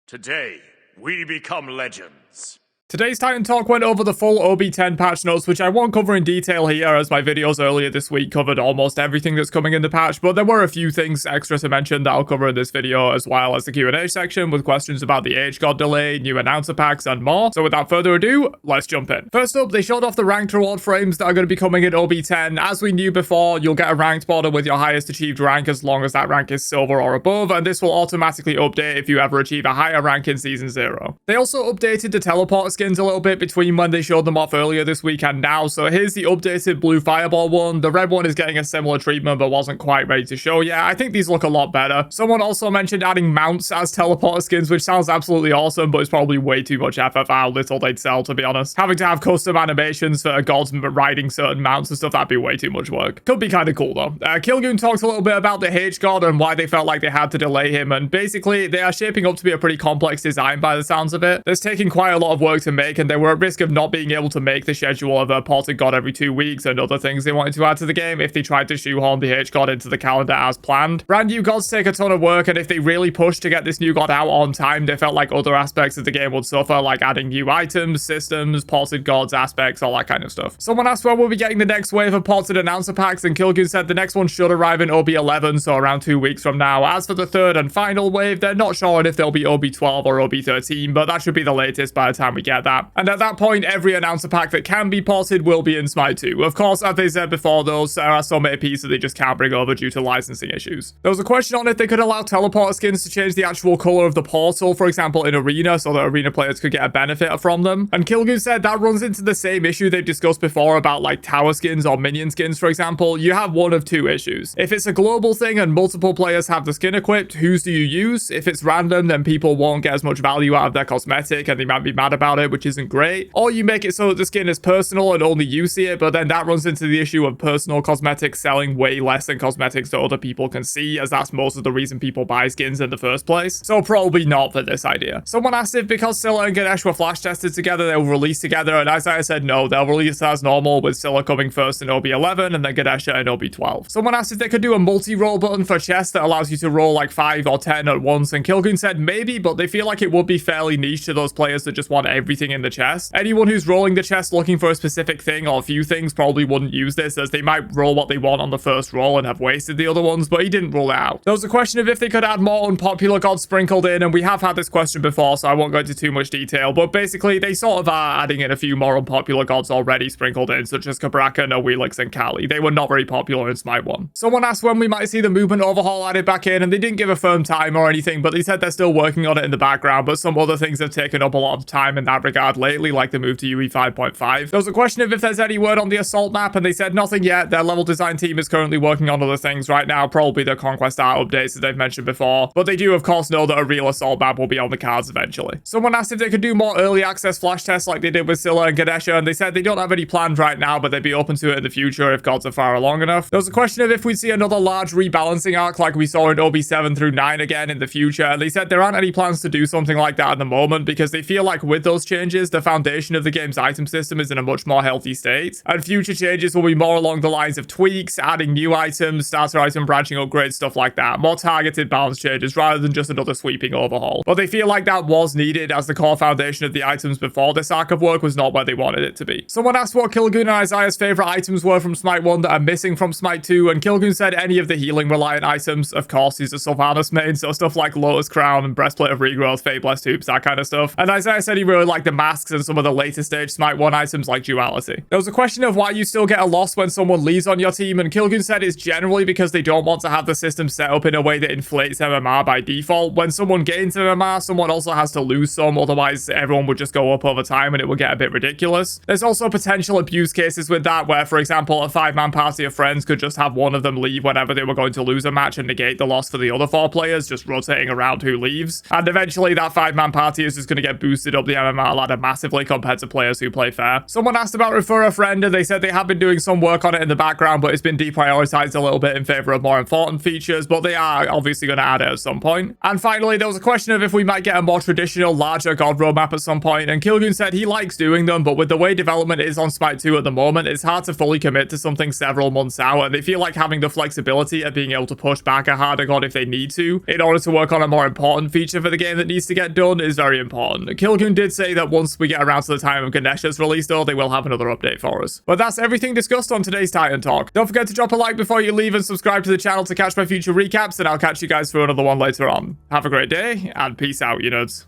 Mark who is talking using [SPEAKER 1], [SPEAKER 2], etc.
[SPEAKER 1] Today, we become legends.
[SPEAKER 2] Today's Titan Talk went over the full OB10 patch notes, which I won't cover in detail here as my videos earlier this week covered almost everything that's coming in the patch, but there were a few things extra to mention that I'll cover in this video, as well as the Q&A section with questions about the H-God delay, new announcer packs, and more. So without further ado, let's jump in. First up, they showed off the ranked reward frames that are going to be coming in OB10. As we knew before, you'll get a ranked border with your highest achieved rank as long as that rank is silver or above, and this will automatically update if you ever achieve a higher rank in Season 0. They also updated the teleport skins a little bit between when they showed them off earlier this week and now, so here's the updated blue fireball one. The red one is getting a similar treatment but wasn't quite ready to show yet. I think these look a lot better. Someone also mentioned adding mounts as teleporter skins, which sounds absolutely awesome, but it's probably way too much effort for how little they'd sell, to be honest. Having to have custom animations for gods riding certain mounts and stuff, that'd be way too much work. Could be kind of cool though. Kilgoon talked a little bit about the H-God and why they felt like they had to delay him, and basically they are shaping up to be a pretty complex design by the sounds of it. There's taking quite a lot of work to make, and they were at risk of not being able to make the schedule of a ported god every 2 weeks and other things they wanted to add to the game if they tried to shoehorn the H-God into the calendar as planned. Brand new gods take a ton of work, and if they really pushed to get this new god out on time, they felt like other aspects of the game would suffer, like adding new items, systems, ported gods, aspects, all that kind of stuff. Someone asked when we'll be getting the next wave of ported announcer packs, and Kilgoon said the next one should arrive in OB11, so around 2 weeks from now. As for the third and final wave, they're not sure if they'll be OB12 or OB13, but that should be the latest by the time we get that. And at that point, every announcer pack that can be ported will be in Smite 2. Of course, as they said before, those there are some APs that they just can't bring over due to licensing issues. There was a question on if they could allow teleporter skins to change the actual color of the portal, for example in Arena, so that Arena players could get a benefit from them. And Kilgoon said that runs into the same issue they've discussed before about like tower skins or minion skins, for example. You have one of two issues. If it's a global thing and multiple players have the skin equipped, whose do you use? If it's random, then people won't get as much value out of their cosmetic and they might be mad about it, which isn't great. Or you make it so that the skin is personal and only you see it, but then that runs into the issue of personal cosmetics selling way less than cosmetics that other people can see, as that's most of the reason people buy skins in the first place. So probably not for this idea. Someone asked if because Sila and Ganesha were flash tested together, they will release together, and as I said, no, they'll release as normal, with Sila coming first in OB11 and then Ganesha in OB12. Someone asked if they could do a multi-roll button for chest that allows you to roll like 5 or 10 at once, and Kilgoon said maybe, but they feel like it would be fairly niche to those players that just want everything in the chest. Anyone who's rolling the chest looking for a specific thing or a few things probably wouldn't use this, as they might roll what they want on the first roll and have wasted the other ones, but he didn't rule it out. There was a question of if they could add more unpopular gods sprinkled in, and we have had this question before, so I won't go into too much detail, but basically they sort of are adding in a few more unpopular gods already sprinkled in, such as Cabraca, Nowelix, and Kali. They were not very popular in Smite 1. Someone asked when we might see the movement overhaul added back in, and they didn't give a firm time or anything, but they said they're still working on it in the background, but some other things have taken up a lot of time in that regard lately, like the move to UE 5.5. There was a question of if there's any word on the assault map, and they said nothing yet. Their level design team is currently working on other things right now, probably the Conquest Art updates that they've mentioned before, but they do of course know that a real assault map will be on the cards eventually. Someone asked if they could do more early access flash tests like they did with Sila and Ganesha, and they said they don't have any planned right now, but they'd be open to it in the future if gods are far along enough. There was a question of if we'd see another large rebalancing arc like we saw in OB7 through 9 again in the future, and they said there aren't any plans to do something like that at the moment, because they feel like with those changes, the foundation of the game's item system is in a much more healthy state, and future changes will be more along the lines of tweaks, adding new items, starter item branching upgrades, stuff like that. More targeted balance changes rather than just another sweeping overhaul. But they feel like that was needed, as the core foundation of the items before this arc of work was not where they wanted it to be. Someone asked what Kilgoon and Isaiah's favorite items were from Smite 1 that are missing from Smite 2, and Kilgoon said any of the healing reliant items. Of course, he's a Sylvanas main, so stuff like Lotus Crown and Breastplate of Regrowth, Fate Blessed Hoops, that kind of stuff. And Isaiah said he really liked the masks and some of the later stage Smite 1 items like Duality. There was a question of why you still get a loss when someone leaves on your team, and Kilgoon said it's generally because they don't want to have the system set up in a way that inflates MMR by default. When someone gains MMR, someone also has to lose some, otherwise everyone would just go up over time and it would get a bit ridiculous. There's also potential abuse cases with that, where for example a 5-man party of friends could just have one of them leave whenever they were going to lose a match and negate the loss for the other 4 players, just rotating around who leaves, and eventually that 5-man party is just going to get boosted up the MMR that ladder massively compared to players who play fair. Someone asked about Refer a Friend, and they said they have been doing some work on it in the background, but it's been deprioritized a little bit in favor of more important features, but they are obviously going to add it at some point. And finally, there was a question of if we might get a more traditional, larger God roadmap at some point, and Kilgoon said he likes doing them, but with the way development is on Smite 2 at the moment, it's hard to fully commit to something several months out, and they feel like having the flexibility of being able to push back a harder God if they need to, in order to work on a more important feature for the game that needs to get done, is very important. Kilgoon did say that once we get around to the time of Ganesha's release though, they will have another update for us. But that's everything discussed on today's Titan Talk. Don't forget to drop a like before you leave and subscribe to the channel to catch my future recaps, and I'll catch you guys for another one later on. Have a great day, and peace out, you nerds.